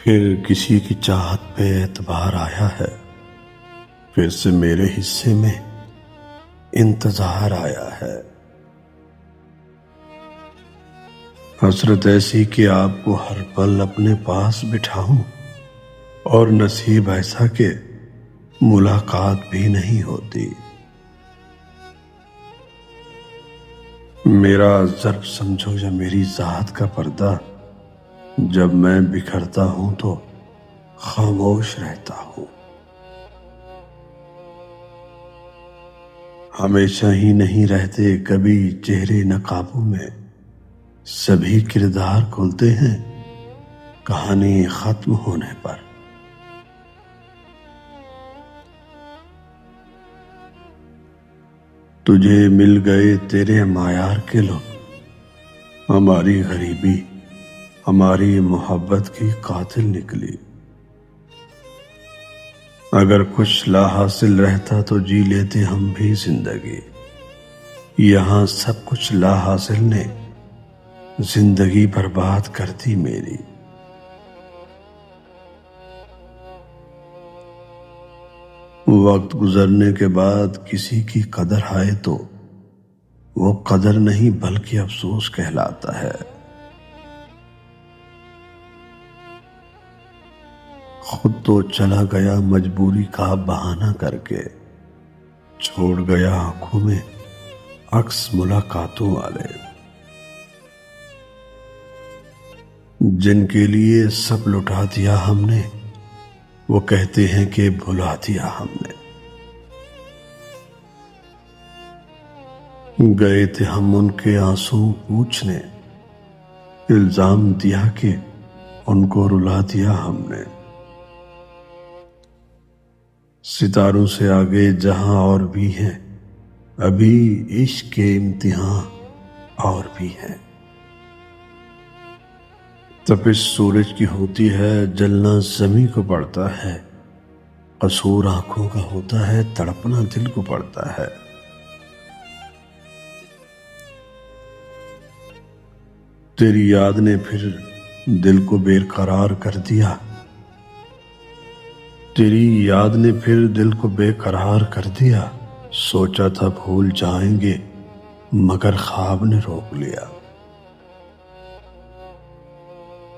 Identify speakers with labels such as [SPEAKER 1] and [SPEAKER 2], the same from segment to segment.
[SPEAKER 1] پھر کسی کی چاہت پہ اعتبار آیا ہے، پھر سے میرے حصے میں انتظار آیا ہے۔ حسرت ایسی کہ آپ کو ہر پل اپنے پاس بٹھاؤں، اور نصیب ایسا کہ ملاقات بھی نہیں ہوتی۔ میرا ضرب سمجھو یا میری ذات کا پردہ، جب میں بکھرتا ہوں تو خاموش رہتا ہوں۔ ہمیشہ ہی نہیں رہتے کبھی چہرے نقابوں میں، سبھی کردار کھلتے ہیں کہانی ختم ہونے پر۔ تجھے مل گئے تیرے معیار کے لوگ، ہماری غریبی ہماری محبت کی قاتل نکلی۔ اگر کچھ لا حاصل رہتا تو جی لیتے ہم بھی زندگی، یہاں سب کچھ لا حاصل نے زندگی برباد کر دی میری۔ وقت گزرنے کے بعد کسی کی قدر آئے تو وہ قدر نہیں بلکہ افسوس کہلاتا ہے۔ خود تو چلا گیا مجبوری کا بہانہ کر کے، چھوڑ گیا آنکھوں میں عکس ملاقاتوں والے۔ جن کے لیے سب لٹا دیا ہم نے، وہ کہتے ہیں کہ بھلا دیا ہم نے۔ گئے تھے ہم ان کے آنسو پوچھنے، الزام دیا کہ ان کو رلا دیا ہم نے۔ ستاروں سے آگے جہاں اور بھی ہیں، ابھی عشق کے امتحان اور بھی ہیں۔ تپش سورج کی ہوتی ہے، جلنا زمیں کو پڑتا ہے، قصور آنکھوں کا ہوتا ہے، تڑپنا دل کو پڑتا ہے۔ تیری یاد نے پھر دل کو بے قرار کر دیا، تیری یاد نے پھر دل کو بے قرار کر دیا۔ سوچا تھا بھول جائیں گے مگر خواب نے روک لیا۔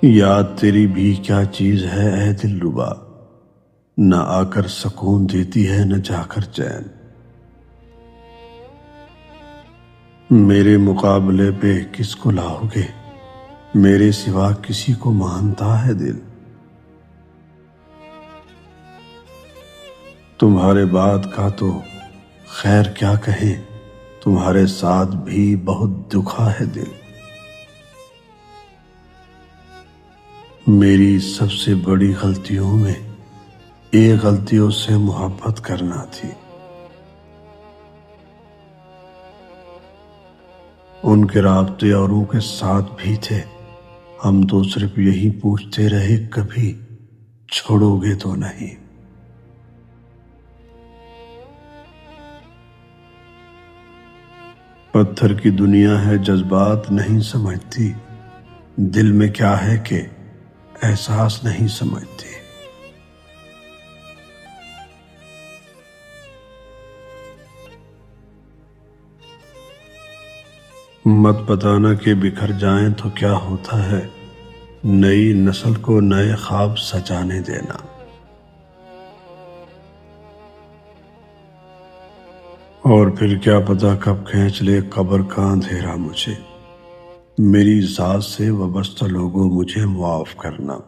[SPEAKER 1] یاد تیری بھی کیا چیز ہے اے دلربا، نہ آ کر سکون دیتی ہے نہ جا کر چین۔ میرے مقابلے پہ کس کو لاؤ گے، میرے سوا کسی کو مانتا ہے دل۔ تمہارے بعد کا تو خیر کیا کہیں، تمہارے ساتھ بھی بہت دکھا ہے دل۔ میری سب سے بڑی غلطیوں میں ایک غلطی اس سے محبت کرنا تھی۔ ان کے رابطے اوروں کے ساتھ بھی تھے، ہم تو صرف یہی پوچھتے رہے کبھی چھوڑو گے تو نہیں۔ پتھر کی دنیا ہے جذبات نہیں سمجھتی، دل میں کیا ہے کہ احساس نہیں سمجھتی۔ مت بتانا کہ بکھر جائیں تو کیا ہوتا ہے، نئی نسل کو نئے خواب سجانے دینا۔ اور پھر کیا پتا کب کھینچ لے قبر کا اندھیرا مجھے، میری ذات سے وابستہ لوگوں مجھے معاف کرنا۔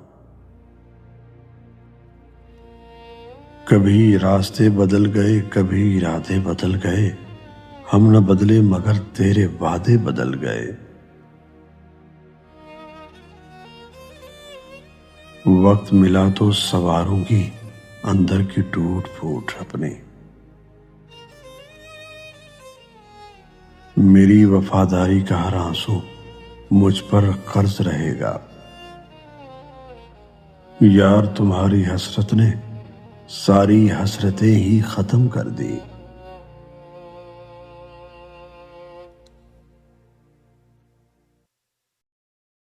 [SPEAKER 1] کبھی راستے بدل گئے کبھی ارادے بدل گئے، ہم نہ بدلے مگر تیرے وعدے بدل گئے۔ وقت ملا تو سنواروں گی اندر کی ٹوٹ پھوٹ اپنی۔ میری وفاداری کا ہر آنسو مجھ پر قرض رہے گا۔ یار تمہاری حسرت نے ساری حسرتیں ہی ختم کر دی۔